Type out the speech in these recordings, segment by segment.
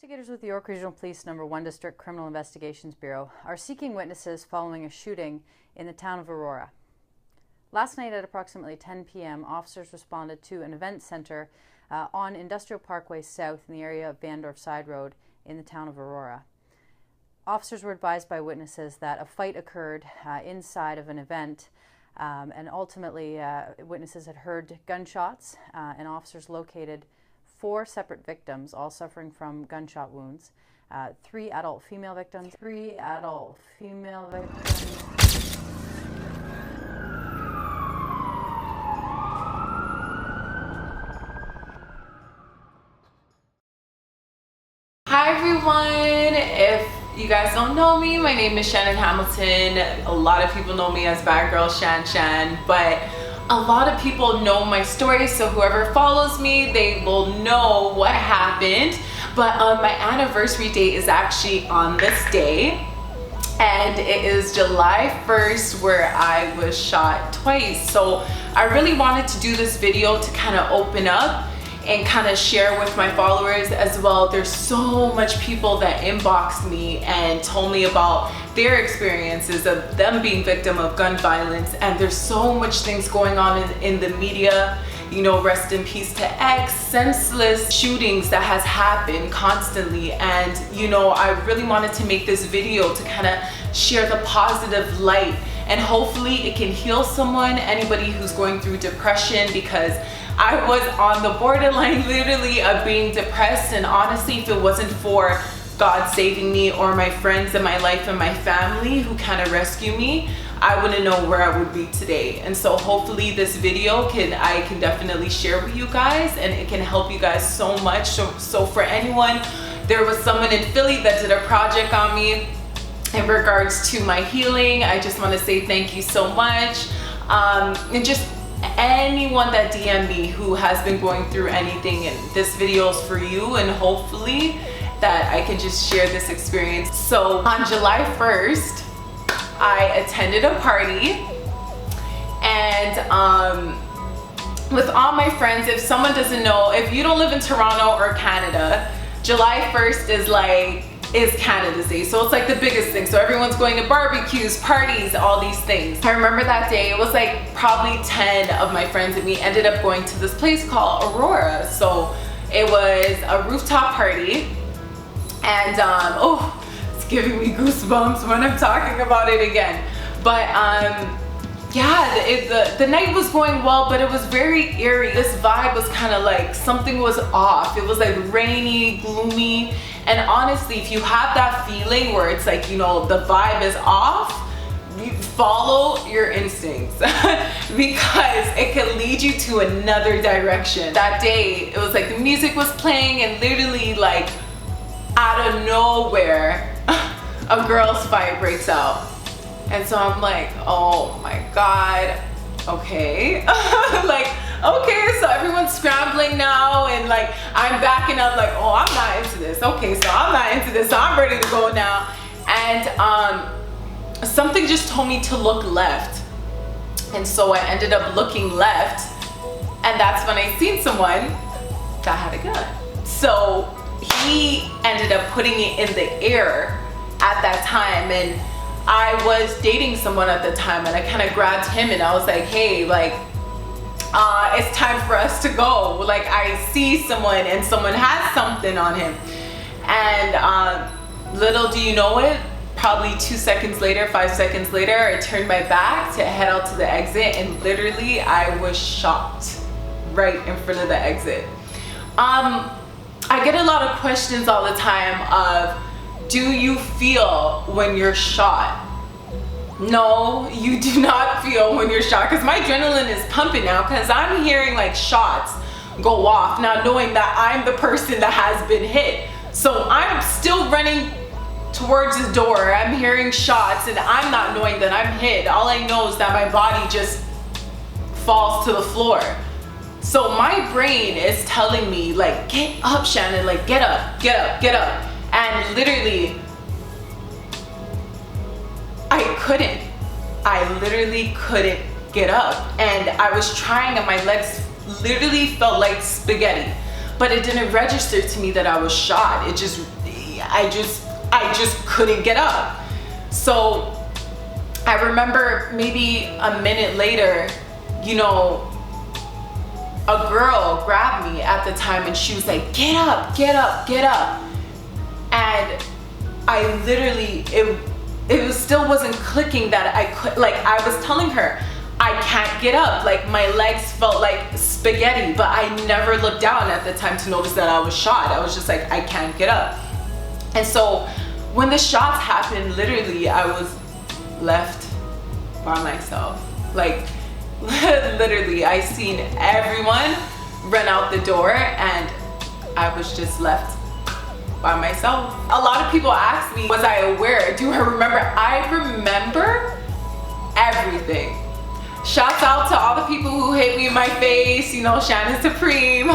Investigators with the York Regional Police No. 1 District Criminal Investigations Bureau are seeking witnesses following a shooting in the town of Aurora. Last night at approximately 10 p.m., officers responded to an event center on Industrial Parkway South in the area of Bandorf Side Road in the town of Aurora. Officers were advised by witnesses that a fight occurred inside of an event, and ultimately witnesses had heard gunshots, and officers located 4 separate victims, all suffering from gunshot wounds. 3 adult female victims. Hi everyone, if you guys don't know me, my name is Shannon Hamilton. A lot of people know me as Bad Girl Shan, but a lot of people know my story, so whoever follows me, they will know what happened. But my anniversary date is actually on this day, and it is July 1st where I was shot twice. So I really wanted to do this video to kind of open up and kind of share with my followers as well. There's so much people that inboxed me and told me about their experiences of them being victim of gun violence, and there's so much things going on in the media. You know, rest in peace to X, senseless shootings that has happened constantly. And you know, I really wanted to make this video to kind of share the positive light, and hopefully it can heal someone, anybody who's going through depression, because I was on the borderline literally of being depressed. And honestly, if it wasn't for God saving me or my friends in my life and my family who kind of rescued me, I wouldn't know where I would be today. And so hopefully this video I can definitely share with you guys, and it can help you guys so much. So for anyone, there was someone in Philly that did a project on me in regards to my healing. I just want to say thank you so much. And just anyone that DM me who has been going through anything, and this video is for you, and hopefully that I can just share this experience. So on July 1st, I attended a party, and with all my friends. If someone doesn't know, if you don't live in Toronto or Canada, July 1st is Canada's Day. So it's like the biggest thing. So everyone's going to barbecues, parties, all these things. I remember that day, it was like probably 10 of my friends and me ended up going to this place called Aurora. So it was a rooftop party, and oh, it's giving me goosebumps when I'm talking about it again. But yeah, the night was going well, but it was very eerie. This vibe was kind of like something was off. It was like rainy, gloomy. And honestly, if you have that feeling where it's like, you know, the vibe is off, you follow your instincts because it can lead you to another direction. That day, it was like the music was playing, and literally like out of nowhere, a girl's fight breaks out. And so I'm like, oh my God, okay. Like, okay, so everyone's scrambling now, and like I'm backing up like, oh, I'm not into this. Okay, so I'm not into this, so I'm ready to go now. And something just told me to look left, and so I ended up looking left, and that's when I seen someone that had a gun. So he ended up putting it in the air at that time, and I was dating someone at the time, and I kind of grabbed him and I was like, hey, like, it's time for us to go. Like, I see someone and someone has something on him. And little do you know it, probably 2 seconds later, 5 seconds later, I turned my back to head out to the exit, and literally I was shot right in front of the exit. I get a lot of questions all the time of, do you feel when you're shot? No, you do not feel when you're shot, because my adrenaline is pumping now, because I'm hearing like shots go off now, knowing that I'm the person that has been hit. So I'm still running towards the door, I'm hearing shots, and I'm not knowing that I'm hit. All I know is that my body just falls to the floor. So my brain is telling me like, get up, Shannon, like get up, get up, get up. And literally, I literally couldn't get up. And I was trying, and my legs literally felt like spaghetti. but it didn't register to me that I was shot. I just couldn't get up. So I remember maybe a minute later, you know, a girl grabbed me at the time and she was like, get up, get up, get up. And I literally, it still wasn't clicking that I could, like I was telling her, I can't get up. Like my legs felt like spaghetti, but I never looked down at the time to notice that I was shot. I was just like, I can't get up. And so when the shots happened, literally I was left by myself. Like literally I seen everyone run out the door and I was just left by myself. A lot of people ask me, was I aware? Do I remember? I remember everything. Shouts out to all the people who hit me in my face, you know, Shannon Supreme,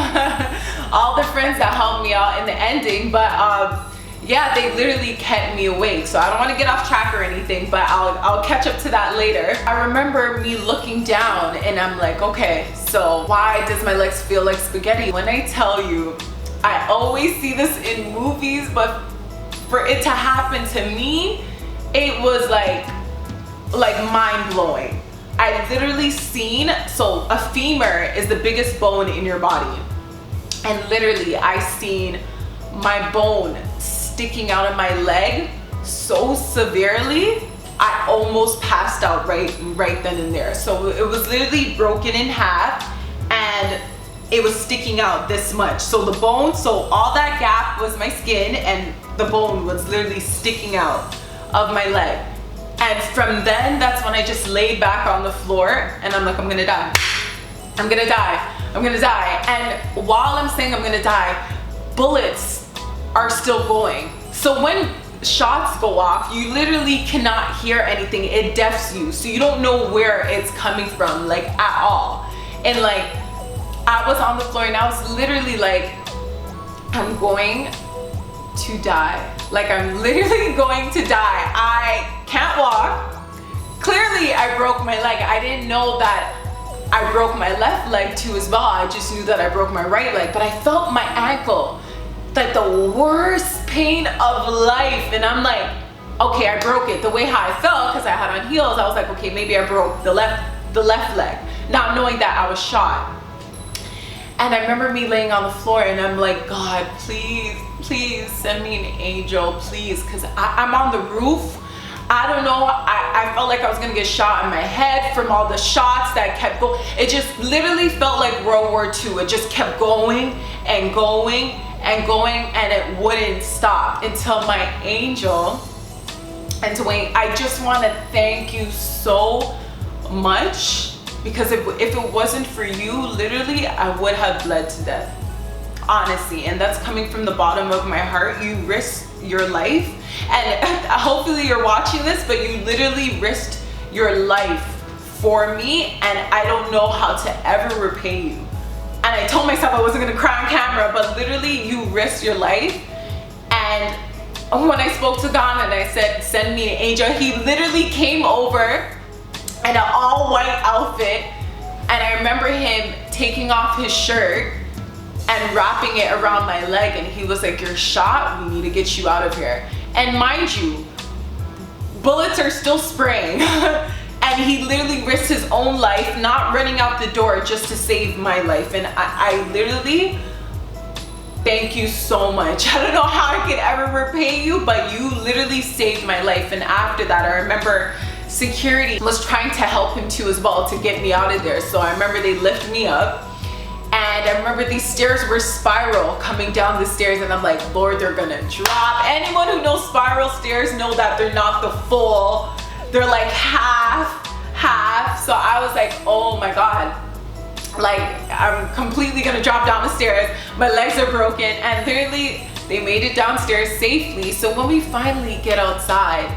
all the friends that helped me out in the ending, but yeah, they literally kept me awake. So I don't want to get off track or anything, but I'll catch up to that later. I remember me looking down and I'm like, okay, so why does my legs feel like spaghetti? When I tell you, I always see this in movies, but for it to happen to me, it was like mind-blowing. I literally seen, so a femur is the biggest bone in your body. And literally I seen my bone sticking out of my leg so severely, I almost passed out right then and there. So it was literally broken in half and it was sticking out this much. So the bone, so all that gap was my skin and the bone was literally sticking out of my leg. And from then, that's when I just laid back on the floor and I'm like, I'm gonna die. I'm gonna die. I'm gonna die. And while I'm saying I'm gonna die, bullets are still going. So when shots go off, you literally cannot hear anything. It deafs you. So you don't know where it's coming from, like at all. And like, I was on the floor and I was literally like, I'm going to die. Like I'm literally going to die. I can't walk. Clearly I broke my leg. I didn't know that I broke my left leg too as well. I just knew that I broke my right leg, but I felt my ankle, like the worst pain of life. And I'm like, okay, I broke it. The way how I felt, because I had on heels, I was like, okay, maybe I broke the left leg, not knowing that I was shot. And I remember me laying on the floor and I'm like, God, please send me an angel, please. Cause I'm on the roof. I don't know, I felt like I was gonna get shot in my head from all the shots that kept going. It just literally felt like World War II. It just kept going and going and going and it wouldn't stop until my angel. And Dwayne, I just wanna thank you so much. Because if it wasn't for you, literally, I would have bled to death, honestly. And that's coming from the bottom of my heart. You risked your life, and hopefully you're watching this, but you literally risked your life for me, and I don't know how to ever repay you. And I told myself I wasn't gonna cry on camera, but literally, you risked your life. And when I spoke to God and I said, send me an angel, he literally came over in an all white outfit, and I remember him taking off his shirt and wrapping it around my leg, and he was like, you're shot, we need to get you out of here. And mind you, bullets are still spraying and he literally risked his own life, not running out the door just to save my life. And I literally, thank you so much. I don't know how I could ever repay you, but you literally saved my life. And after that, I remember security was trying to help him too as well to get me out of there. So I remember they lifted me up, and I remember these stairs were spiral coming down the stairs, and I'm like, Lord, they're gonna drop. Anyone who knows spiral stairs know that they're not the full, they're like half. So I was like, oh my God, like I'm completely gonna drop down the stairs. My legs are broken, and literally they made it downstairs safely. So when we finally get outside,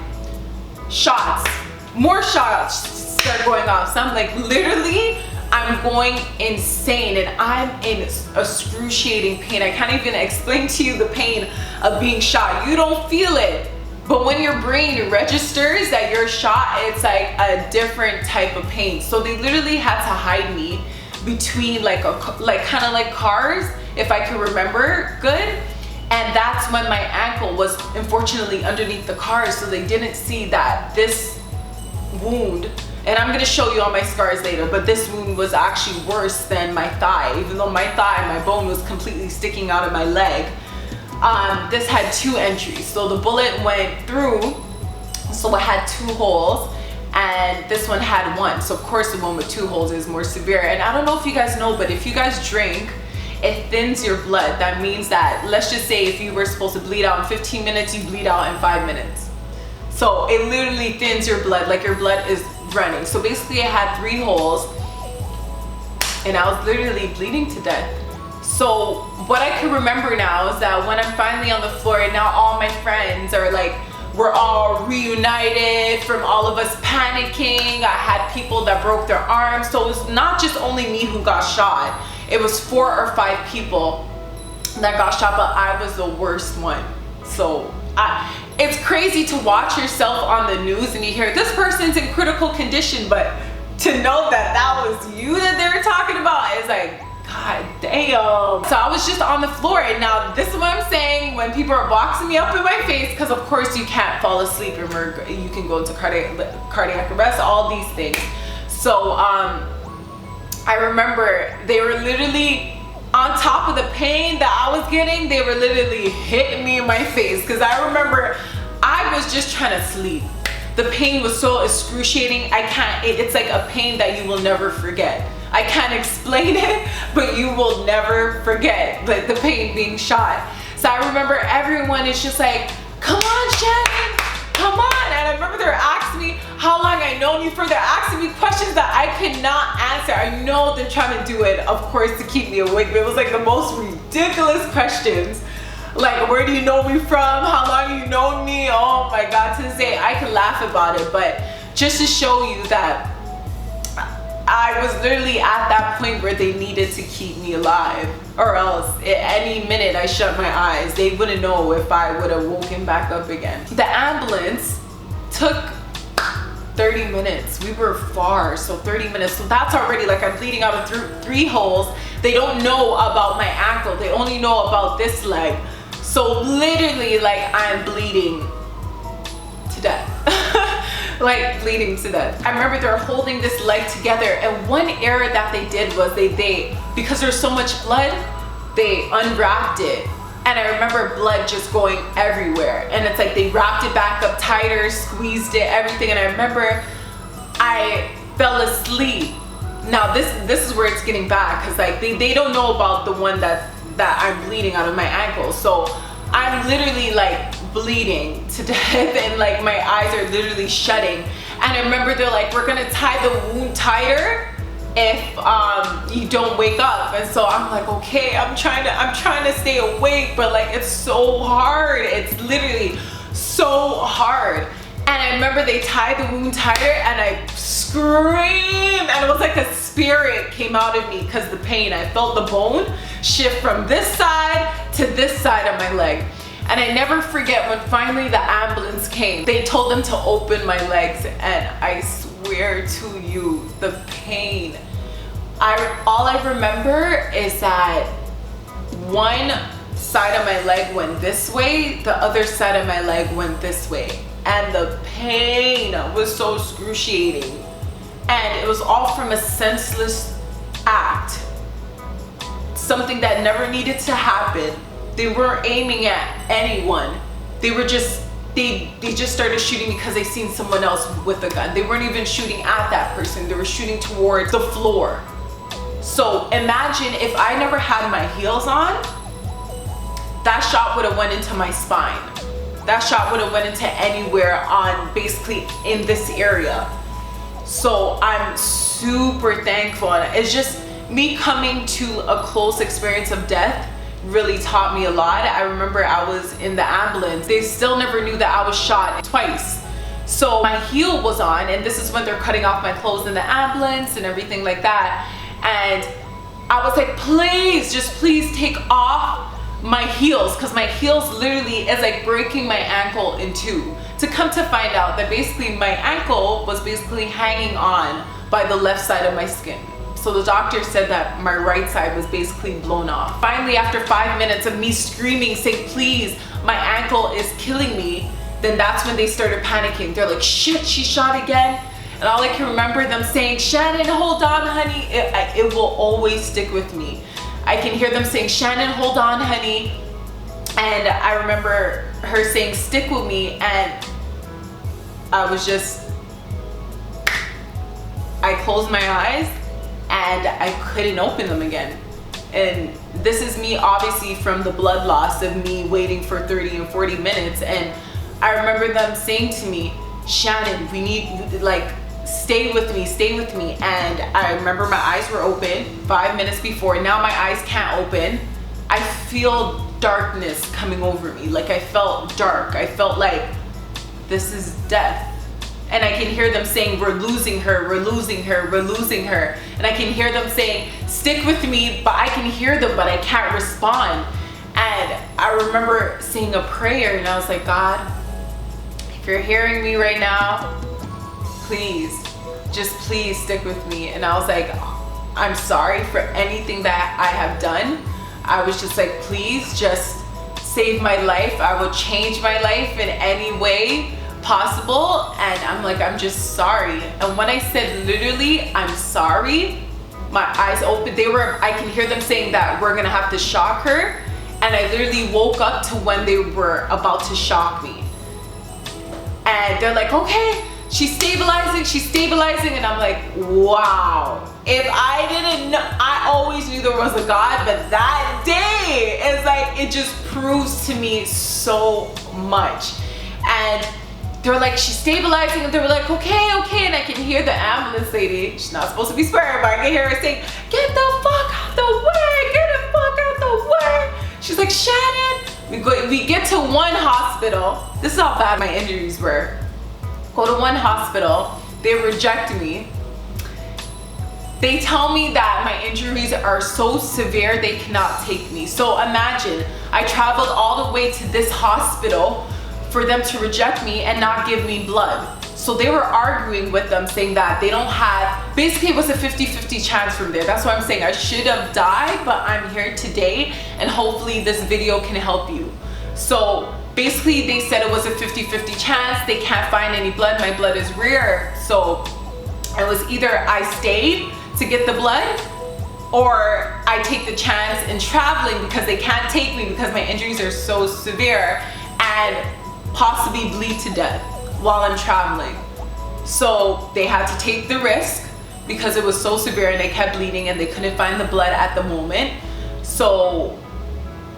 shots, more shots start going off. So I'm like, literally, I'm going insane, and I'm in excruciating pain. I can't even explain to you the pain of being shot. You don't feel it, but when your brain registers that you're shot, it's like a different type of pain. So they literally had to hide me between kind of like cars if I can remember good. And that's when my ankle was unfortunately underneath the car, so they didn't see that this wound, and I'm gonna show you all my scars later, but this wound was actually worse than my thigh. Even though my thigh, my bone was completely sticking out of my leg, this had 2 entries. So the bullet went through, so it had 2 holes, and this one had 1. So of course the one with 2 holes is more severe. And I don't know if you guys know, but if you guys drink, it thins your blood. That means that, let's just say if you were supposed to bleed out in 15 minutes, you bleed out in 5 minutes. So it literally thins your blood, like your blood is running. So basically I had 3 holes and I was literally bleeding to death. So what I can remember now is that when I'm finally on the floor, and now all my friends are like, we're all reunited from all of us panicking. I had people that broke their arms. So it was not just only me who got shot. It was 4 or 5 people that got shot, but I was the worst one. So it's crazy to watch yourself on the news and you hear this person's in critical condition, but to know that that was you that they were talking about is like, God damn. So I was just on the floor, and now this is what I'm saying when people are boxing me up in my face, because of course you can't fall asleep and you can go into cardiac arrest, all these things. So I remember they were literally on top of the pain that I was getting. They were literally hitting me in my face, because I remember I was just trying to sleep. The pain was so excruciating. I can't, it's like a pain that you will never forget. I can't explain it, but you will never forget the pain being shot. So I remember everyone is just like, come on, Shannon, come on. And I remember they're asking me how long I known you for. They're asking me questions that I could not answer. I know they're trying to do it, of course, to keep me awake, but it was like the most ridiculous questions. Like, where do you know me from? How long have you known me? Oh my God, to this day, I can laugh about it, but just to show you that I was literally at that point where they needed to keep me alive, or else at any minute I shut my eyes, they wouldn't know if I would have woken back up again. The ambulance took 30 minutes. We were far, so 30 minutes. So that's already like I'm bleeding out of 3 holes. They don't know about my ankle. They only know about this leg. So literally, like, I'm bleeding to death. Like, bleeding to death. I remember they're holding this leg together, and one error that they did was they because there's so much blood, they unwrapped it. And I remember blood just going everywhere. And it's like they wrapped it back up tighter, squeezed it, everything. And I remember I fell asleep. Now this is where it's getting bad, because like they don't know about the one that I'm bleeding out of my ankle. So I'm literally like bleeding to death, and like my eyes are literally shutting. And I remember they're like, we're gonna tie the wound tighter if you don't wake up. And so I'm like, okay, I'm trying to stay awake, but like it's so hard. It's literally so hard. And I remember they tied the wound tighter, and I screamed, and it was like a spirit came out of me because the pain. I felt the bone shift from this side to this side of my leg. And I never forget when finally the ambulance came. They told them to open my legs, and I swear to you, the pain. All I remember is that one side of my leg went this way, the other side of my leg went this way. And the pain was so excruciating. And it was all from a senseless act. Something that never needed to happen. They weren't aiming at anyone. They were just, they just started shooting because they seen someone else with a gun. They weren't even shooting at that person. They were shooting towards the floor. So imagine if I never had my heels on, that shot would have went into my spine. That shot would have went into anywhere on basically in this area. So I'm super thankful. And it's just me coming to a close experience of death really taught me a lot. I remember I was in the ambulance. They still never knew that I was shot twice. So my heel was on, and this is when they're cutting off my clothes in the ambulance and everything like that. And I was like, please, just please take off my heels, because my heels literally is like breaking my ankle in 2. To come to find out that basically my ankle was basically hanging on by the left side of my So the doctor said that my right side was basically blown off. Finally, after 5 minutes of me screaming, saying, please, my ankle is killing me, then that's when they started panicking. They're like, shit, she shot again. And all I can remember them saying, Shannon, hold on, honey. It will always stick with me. I can hear them saying, Shannon, hold on, honey. And I remember her saying, stick with me. And I closed my eyes and I couldn't open them again. And this is me obviously from the blood loss of me waiting for 30 and 40 minutes. And I remember them saying to me, Shannon, we need, like, stay with me, stay with me. And I remember my eyes were open 5 minutes before. Now my eyes can't open. I feel darkness coming over me. Like, I felt dark. I felt like this is death. And I can hear them saying, we're losing her, we're losing her, we're losing her. And I can hear them saying, stick with me, but I can hear them, but I can't respond. And I remember saying a prayer and I was like, God, if you're hearing me right now, please, just please stick with me. And I was like, I'm sorry for anything that I have done. I was just like, please just save my life. I will change my life in any way possible. And I'm like, I'm just sorry. And when I said literally, I'm sorry, my eyes opened. I can hear them saying that we're gonna have to shock her. And I literally woke up to when they were about to shock me. And they're like, okay, she's stabilizing. And I'm like, wow. If I didn't know, I always knew there was a God, but that day, it's like, it just proves to me so much. And they're like, she's stabilizing, and they were like, okay. And I can hear the ambulance lady, she's not supposed to be swearing, but I can hear her saying, get the fuck out the way, get the fuck out the way. She's like, Shannon, we get to one hospital. This is how bad my injuries were. Go to one hospital, they reject me. They tell me that my injuries are so severe they cannot take me. So imagine, I traveled all the way to this hospital for them to reject me and not give me blood. So they were arguing with them, saying that they don't have, basically it was a 50-50 chance from there. That's why I'm saying I should have died, but I'm here today and hopefully this video can help you. So basically they said it was a 50-50 chance. They can't find any blood. My blood is rare. So it was either I stayed to get the blood or I take the chance in traveling because they can't take me because my injuries are so severe and possibly bleed to death while I'm traveling. So they had to take the risk because it was so severe and they kept bleeding and they couldn't find the blood at the moment. So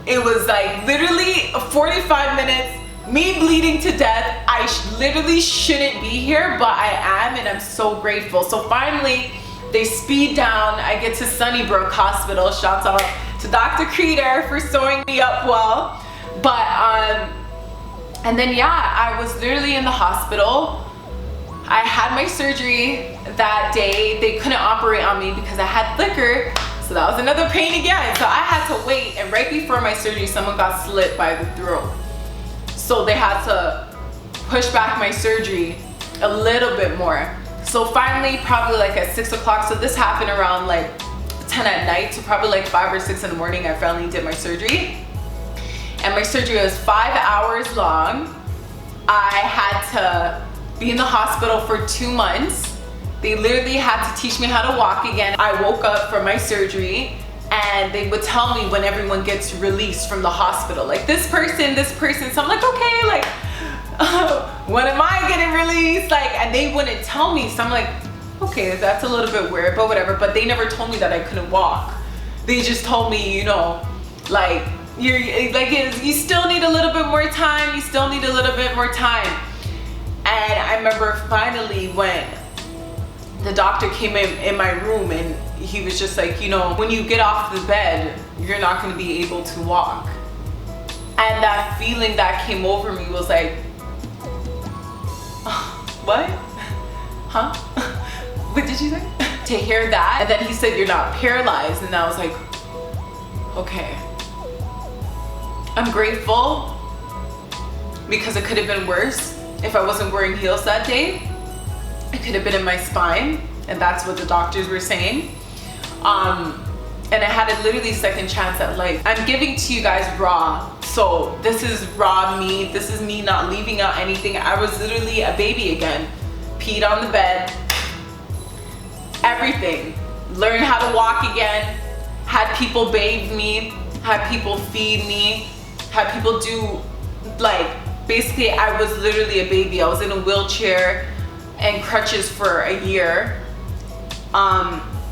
it was like literally 45 minutes, me bleeding to death. I literally shouldn't be here, but I am, and I'm so grateful. So finally, they speed down. I get to Sunnybrook Hospital. Shout out to Dr. Creeder for sewing me up well. But and then yeah, I was literally in the hospital. I had my surgery that day. They couldn't operate on me because I had liquor. So that was another pain again. So I had to wait, and right before my surgery, someone got slit by the throat. So they had to push back my surgery a little bit more. So finally, probably like at 6 o'clock, so this happened around like 10 at night, so probably like 5 or 6 in the morning, I finally did my surgery. And my surgery was 5 hours long. I had to be in the hospital for 2 months. They literally had to teach me how to walk again. I woke up from my surgery and they would tell me when everyone gets released from the hospital, like this person. So I'm like, okay, like, when am I getting released? Like, and they wouldn't tell me. So I'm like, okay, that's a little bit weird, but whatever. But they never told me that I couldn't walk. They just told me, you know, like, you still need a little bit more time. You still need a little bit more time. And I remember finally when the doctor came in my room and he was just like, you know, when you get off the bed, you're not going to be able to walk. And that feeling that came over me was like, what? Huh? What did you say? To hear that, and then he said, you're not paralyzed. And I was like, okay. I'm grateful because it could have been worse if I wasn't wearing heels that day. It could have been in my spine, and that's what the doctors were saying. And I had a literally second chance at life. I'm giving to you guys raw. So this is raw me. This is me not leaving out anything. I was literally a baby again. Peed on the bed. Everything. Learned how to walk again. Had people bathe me. Had people feed me. Had people do, like, basically I was literally a baby. I was in a wheelchair and crutches for a year.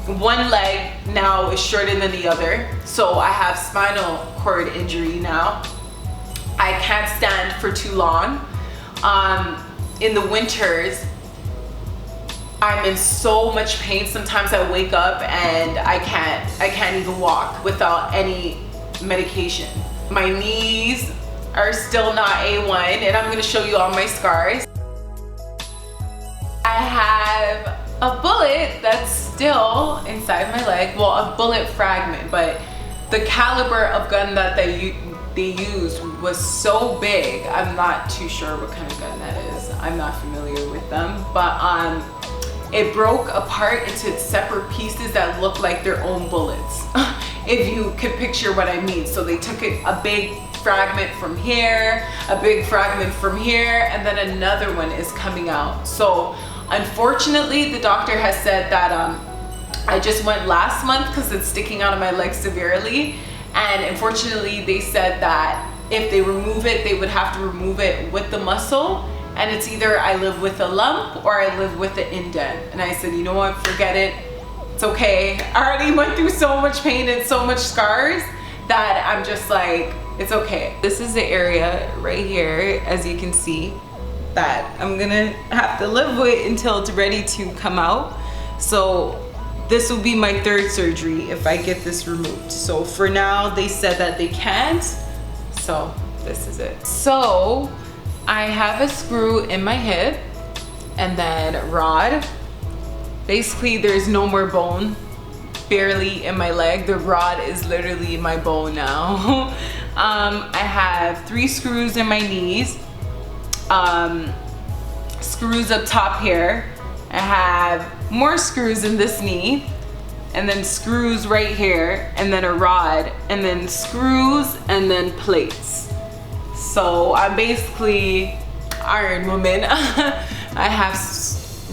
One leg now is shorter than the other, so I have spinal cord injury now. I can't stand for too long. In the winters, I'm in so much pain. Sometimes I wake up and I can't even walk without any medication. My knees are still not A1, and I'm gonna show you all my scars. I have a bullet that's still inside my leg. Well, a bullet fragment, but the caliber of gun that they used was so big. I'm not too sure what kind of gun that is. I'm not familiar with them, but it broke apart into separate pieces that look like their own bullets. If you could picture what I mean. So they took a big fragment from here, a big fragment from here, and then another one is coming out. So unfortunately, the doctor has said that I just went last month because it's sticking out of my leg severely, and unfortunately they said that if they remove it, they would have to remove it with the muscle, and it's either I live with a lump or I live with an indent. And I said, you know what, forget it, it's okay. I already went through so much pain and so much scars that I'm just like, it's okay. This is the area right here, as you can see, that I'm gonna have to live with until it's ready to come out. So this will be my third surgery if I get this removed. So for now, they said that they can't. So this is it. So I have a screw in my hip and then a rod. Basically, there's no more bone, barely in my leg. The rod is literally my bone now. I have 3 screws in my knees. Screws up top here. I have more screws in this knee, and then screws right here, and then a rod, and then screws, and then plates. So I'm basically Iron Woman. I have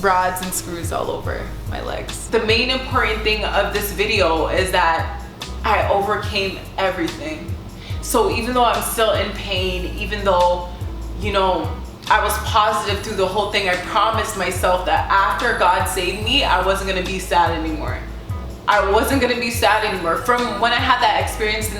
rods and screws all over my legs. The main important thing of this video is that I overcame everything. So even though I'm still in pain, even though, you know, I was positive through the whole thing, I promised myself that after God saved me, I wasn't gonna be sad anymore. I wasn't gonna be sad anymore. From when I had that experience in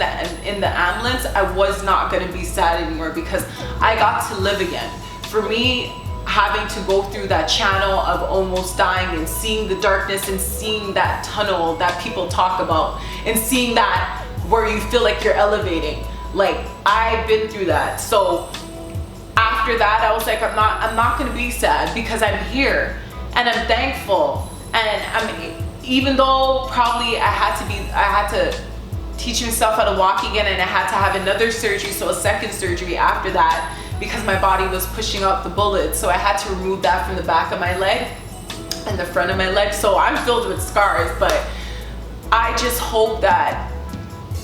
the ambulance, I was not gonna be sad anymore because I got to live again. For me, having to go through that channel of almost dying and seeing the darkness and seeing that tunnel that people talk about and seeing that where you feel like you're elevating, like I've been through that. So after that, I was like, I'm not gonna be sad because I'm here and I'm thankful. And even though probably I had to teach myself how to walk again, and I had to have another surgery, so a second surgery after that, because my body was pushing out the bullets. So I had to remove that from the back of my leg and the front of my leg. So I'm filled with scars, but I just hope that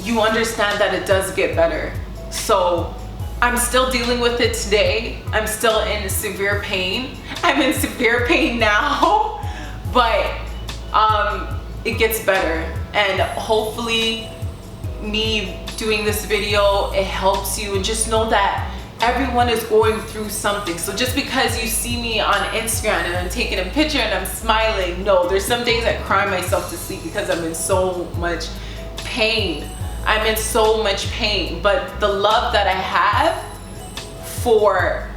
you understand that it does get better. So I'm still dealing with it today. I'm still in severe pain. I'm in severe pain now, but it gets better. And hopefully me doing this video, it helps you, and just know that everyone is going through something. So just because you see me on Instagram and I'm taking a picture and I'm smiling, no, there's some days I cry myself to sleep because I'm in so much pain. I'm in so much pain, but the love that I have for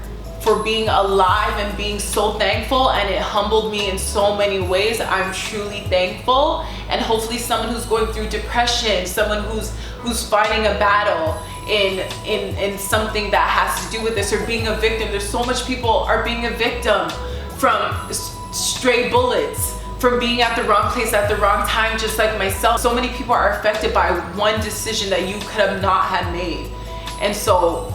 being alive and being so thankful, and it humbled me in so many ways. I'm truly thankful. And hopefully someone who's going through depression, someone who's fighting a battle in something that has to do with this, or being a victim. There's so much people are being a victim from stray bullets, from being at the wrong place at the wrong time, just like myself. So many people are affected by one decision that you could have not had made. And so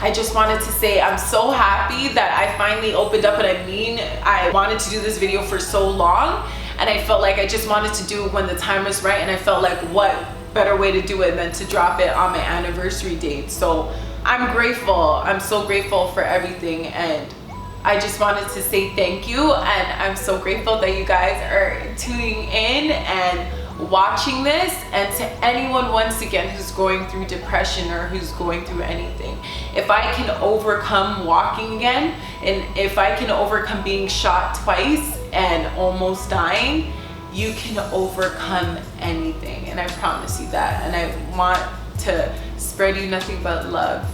I just wanted to say I'm so happy that I finally opened up. And I mean, I wanted to do this video for so long. and I felt like I just wanted to do it when the time was right, and I felt like what better way to do it than to drop it on my anniversary date. So I'm grateful. I'm so grateful for everything, and I just wanted to say thank you, and I'm so grateful that you guys are tuning in and watching this. And to anyone, once again, who's going through depression or who's going through anything, if I can overcome walking again, and if I can overcome being shot twice and almost dying, you can overcome anything, and I promise you that. And I want to spread you nothing but love.